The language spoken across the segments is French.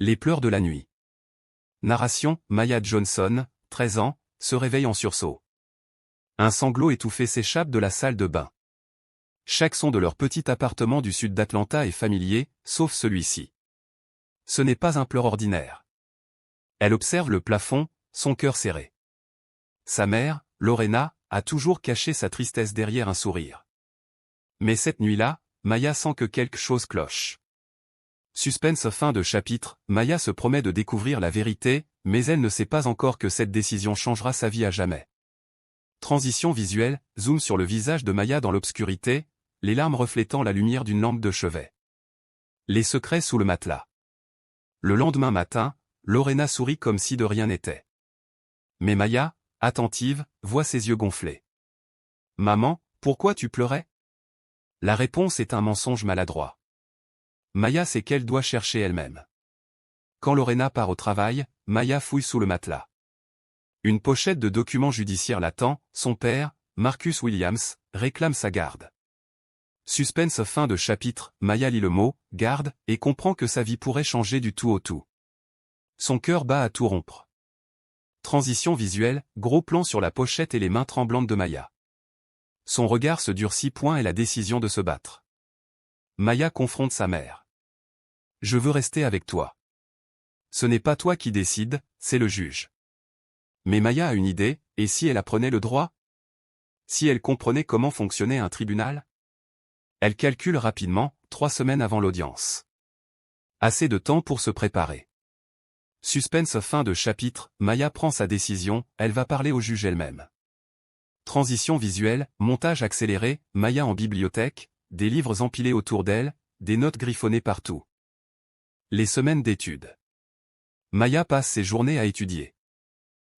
Les pleurs de la nuit. Narration, Maya Johnson, 13 ans, se réveille en sursaut. Un sanglot étouffé s'échappe de la salle de bain. Chaque son de leur petit appartement du sud d'Atlanta est familier, sauf celui-ci. Ce n'est pas un pleur ordinaire. Elle observe le plafond, son cœur serré. Sa mère, Lorena, a toujours caché sa tristesse derrière un sourire. Mais cette nuit-là, Maya sent que quelque chose cloche. Suspense fin de chapitre, Maya se promet de découvrir la vérité, mais elle ne sait pas encore que cette décision changera sa vie à jamais. Transition visuelle, zoom sur le visage de Maya dans l'obscurité, les larmes reflétant la lumière d'une lampe de chevet. Les secrets sous le matelas. Le lendemain matin, Lorena sourit comme si de rien n'était. Mais Maya, attentive, voit ses yeux gonflés. « Maman, pourquoi tu pleurais ?» La réponse est un mensonge maladroit. Maya sait qu'elle doit chercher elle-même. Quand Lorena part au travail, Maya fouille sous le matelas. Une pochette de documents judiciaires l'attend, son père, Marcus Williams, réclame sa garde. Suspense fin de chapitre, Maya lit le mot « garde » et comprend que sa vie pourrait changer du tout au tout. Son cœur bat à tout rompre. Transition visuelle, gros plan sur la pochette et les mains tremblantes de Maya. Son regard se durcit point et la décision de se battre. Maya confronte sa mère. « Je veux rester avec toi. » Ce n'est pas toi qui décides, c'est le juge. Mais Maya a une idée, et si elle apprenait le droit? Si elle comprenait comment fonctionnait un tribunal? Elle calcule rapidement, 3 semaines avant l'audience. Assez de temps pour se préparer. Suspense fin de chapitre, Maya prend sa décision, elle va parler au juge elle-même. Transition visuelle, montage accéléré, Maya en bibliothèque, des livres empilés autour d'elle, des notes griffonnées partout. Les semaines d'études. Maya passe ses journées à étudier.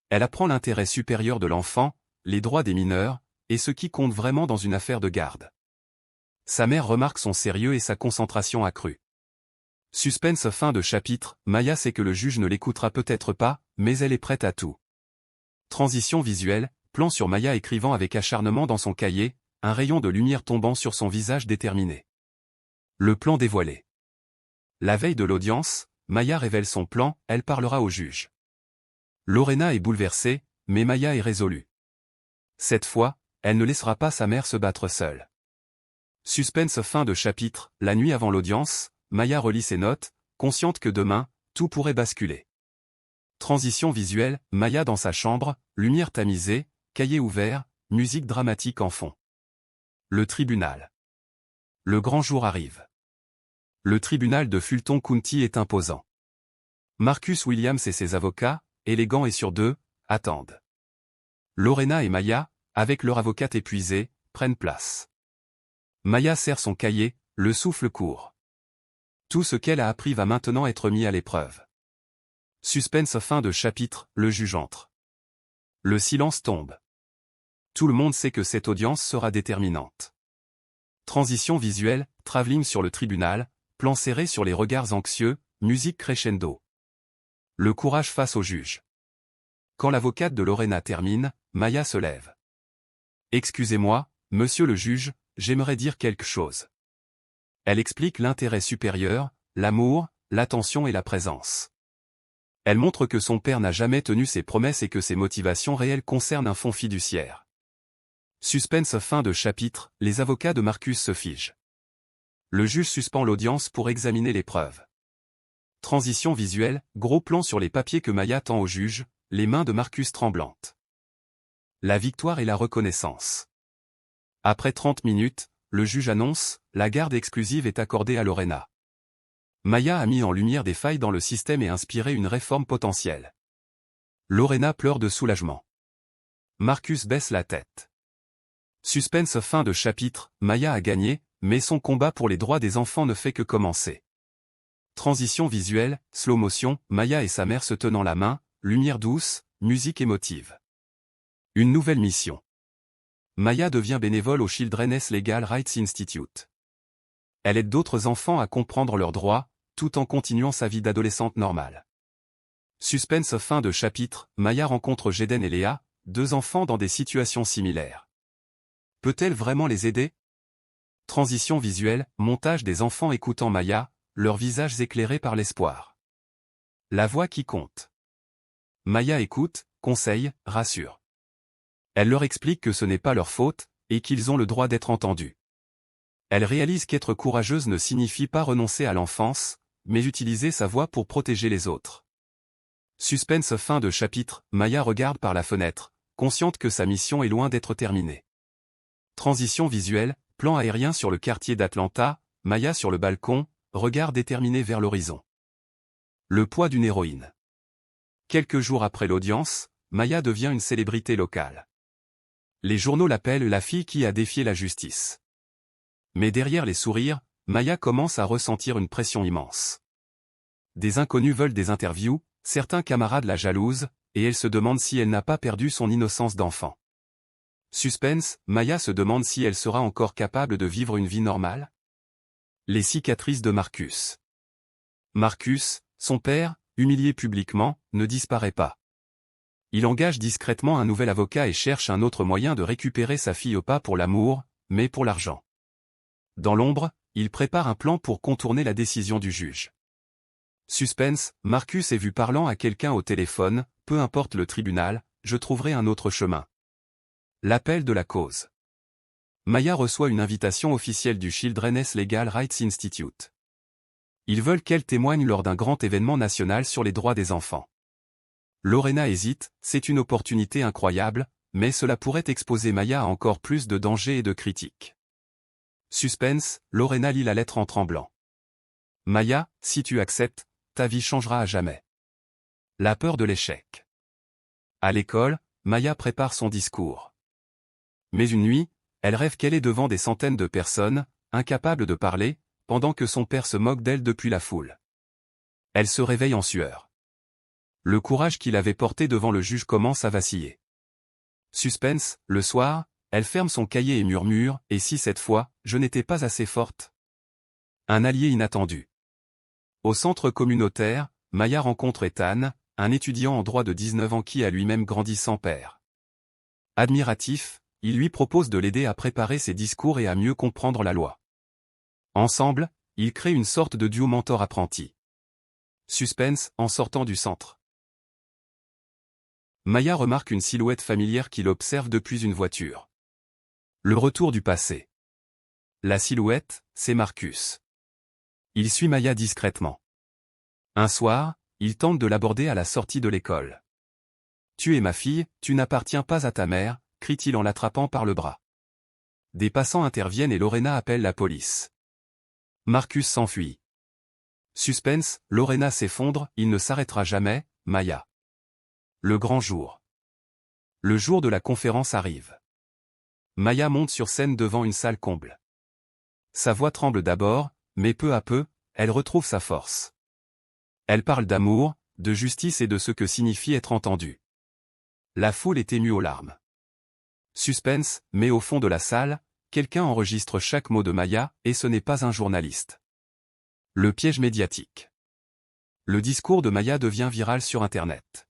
Elle apprend l'intérêt supérieur de l'enfant, les droits des mineurs, et ce qui compte vraiment dans une affaire de garde. Sa mère remarque son sérieux et sa concentration accrue. Suspense fin de chapitre, Maya sait que le juge ne l'écoutera peut-être pas, mais elle est prête à tout. Transition visuelle, plan sur Maya écrivant avec acharnement dans son cahier, un rayon de lumière tombant sur son visage déterminé. Le plan dévoilé. La veille de l'audience, Maya révèle son plan, elle parlera au juge. Lorena est bouleversée, mais Maya est résolue. Cette fois, elle ne laissera pas sa mère se battre seule. Suspense fin de chapitre, la nuit avant l'audience, Maya relit ses notes, consciente que demain, tout pourrait basculer. Transition visuelle, Maya dans sa chambre, lumière tamisée, cahier ouvert, musique dramatique en fond. Le tribunal. Le grand jour arrive. Le tribunal de Fulton County est imposant. Marcus Williams et ses avocats, élégants et sur deux, attendent. Lorena et Maya, avec leur avocate épuisée, prennent place. Maya serre son cahier, le souffle court. Tout ce qu'elle a appris va maintenant être mis à l'épreuve. Suspense fin de chapitre, le juge entre. Le silence tombe. Tout le monde sait que cette audience sera déterminante. Transition visuelle, travelling sur le tribunal, plan serré sur les regards anxieux, musique crescendo. Le courage face au juge. Quand l'avocate de Lorena termine, Maya se lève. « Excusez-moi, monsieur le juge, j'aimerais dire quelque chose. » Elle explique l'intérêt supérieur, l'amour, l'attention et la présence. Elle montre que son père n'a jamais tenu ses promesses et que ses motivations réelles concernent un fonds fiduciaire. Suspense fin de chapitre, les avocats de Marcus se figent. Le juge suspend l'audience pour examiner les preuves. Transition visuelle, gros plan sur les papiers que Maya tend au juge, les mains de Marcus tremblantes. La victoire et la reconnaissance. Après 30 minutes, le juge annonce, la garde exclusive est accordée à Lorena. Maya a mis en lumière des failles dans le système et inspiré une réforme potentielle. Lorena pleure de soulagement. Marcus baisse la tête. Suspense fin de chapitre, Maya a gagné, mais son combat pour les droits des enfants ne fait que commencer. Transition visuelle, slow motion, Maya et sa mère se tenant la main, lumière douce, musique émotive. Une nouvelle mission. Maya devient bénévole au Children's Legal Rights Institute. Elle aide d'autres enfants à comprendre leurs droits, tout en continuant sa vie d'adolescente normale. Suspense fin de chapitre, Maya rencontre Jaden et Léa, 2 enfants dans des situations similaires. Peut-elle vraiment les aider? Transition visuelle, montage des enfants écoutant Maya, leurs visages éclairés par l'espoir. La voix qui compte. Maya écoute, conseille, rassure. Elle leur explique que ce n'est pas leur faute, et qu'ils ont le droit d'être entendus. Elle réalise qu'être courageuse ne signifie pas renoncer à l'enfance, mais utiliser sa voix pour protéger les autres. Suspense. Fin de chapitre. Maya regarde par la fenêtre, consciente que sa mission est loin d'être terminée. Transition visuelle, plan aérien sur le quartier d'Atlanta, Maya sur le balcon, regard déterminé vers l'horizon. Le poids d'une héroïne. Quelques jours après l'audience, Maya devient une célébrité locale. Les journaux l'appellent la fille qui a défié la justice. Mais derrière les sourires, Maya commence à ressentir une pression immense. Des inconnus veulent des interviews, certains camarades la jalousent, et elle se demande si elle n'a pas perdu son innocence d'enfant. Suspense, Maya se demande si elle sera encore capable de vivre une vie normale. Les cicatrices de Marcus. Marcus, son père, humilié publiquement, ne disparaît pas. Il engage discrètement un nouvel avocat et cherche un autre moyen de récupérer sa fille, pas pour l'amour, mais pour l'argent. Dans l'ombre, il prépare un plan pour contourner la décision du juge. Suspense, Marcus est vu parlant à quelqu'un au téléphone, peu importe le tribunal, je trouverai un autre chemin. L'appel de la cause. Maya reçoit une invitation officielle du Children's Legal Rights Institute. Ils veulent qu'elle témoigne lors d'un grand événement national sur les droits des enfants. Lorena hésite, c'est une opportunité incroyable, mais cela pourrait exposer Maya à encore plus de dangers et de critiques. Suspense, Lorena lit la lettre en tremblant. Maya, si tu acceptes, ta vie changera à jamais. La peur de l'échec. À l'école, Maya prépare son discours. Mais une nuit, elle rêve qu'elle est devant des centaines de personnes, incapable de parler, pendant que son père se moque d'elle depuis la foule. Elle se réveille en sueur. Le courage qu'il avait porté devant le juge commence à vaciller. Suspense, le soir, elle ferme son cahier et murmure, « Et si cette fois, je n'étais pas assez forte ?» Un allié inattendu. Au centre communautaire, Maya rencontre Ethan, un étudiant en droit de 19 ans qui a lui-même grandi sans père. Admiratif, il lui propose de l'aider à préparer ses discours et à mieux comprendre la loi. Ensemble, ils créent une sorte de duo mentor-apprenti. Suspense, en sortant du centre. Maya remarque une silhouette familière qui l'observe depuis une voiture. Le retour du passé. La silhouette, c'est Marcus. Il suit Maya discrètement. Un soir, il tente de l'aborder à la sortie de l'école. « Tu es ma fille, tu n'appartiens pas à ta mère », crie-t-il en l'attrapant par le bras. Des passants interviennent et Lorena appelle la police. Marcus s'enfuit. Suspense, Lorena s'effondre, il ne s'arrêtera jamais, Maya. Le grand jour. Le jour de la conférence arrive. Maya monte sur scène devant une salle comble. Sa voix tremble d'abord, mais peu à peu, elle retrouve sa force. Elle parle d'amour, de justice et de ce que signifie être entendue. La foule est émue aux larmes. Suspense, mais au fond de la salle, quelqu'un enregistre chaque mot de Maya, et ce n'est pas un journaliste. Le piège médiatique. Le discours de Maya devient viral sur Internet.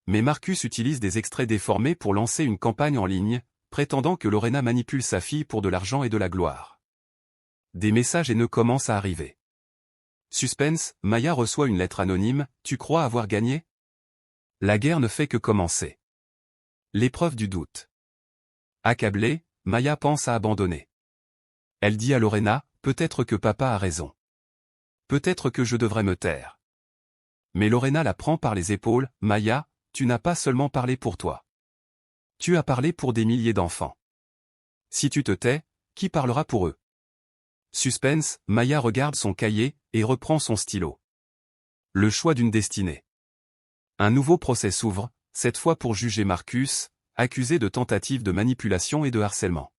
Mais Marcus utilise des extraits déformés pour lancer une campagne en ligne, prétendant que Lorena manipule sa fille pour de l'argent et de la gloire. Des messages haineux commencent à arriver. Suspense, Maya reçoit une lettre anonyme, « Tu crois avoir gagné ?» La guerre ne fait que commencer. L'épreuve du doute. Accablée, Maya pense à abandonner. Elle dit à Lorena, « Peut-être que papa a raison. Peut-être que je devrais me taire. » Mais Lorena la prend par les épaules, « Maya, tu n'as pas seulement parlé pour toi. Tu as parlé pour des milliers d'enfants. Si tu te tais, qui parlera pour eux ?» Suspense, Maya regarde son cahier, et reprend son stylo. Le choix d'une destinée. Un nouveau procès s'ouvre, cette fois pour juger Marcus, accusé de tentative de manipulation et de harcèlement.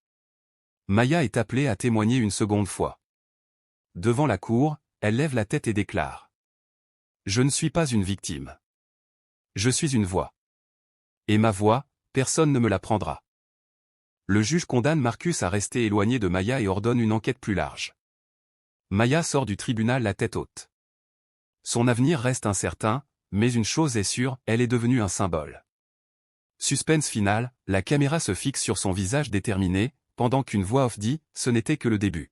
Maya est appelée à témoigner une seconde fois. Devant la cour, elle lève la tête et déclare. « Je ne suis pas une victime. Je suis une voix. Et ma voix, personne ne me la prendra. » Le juge condamne Marcus à rester éloigné de Maya et ordonne une enquête plus large. Maya sort du tribunal la tête haute. Son avenir reste incertain, mais une chose est sûre, elle est devenue un symbole. Suspense final, la caméra se fixe sur son visage déterminé, pendant qu'une voix off dit « Ce n'était que le début. »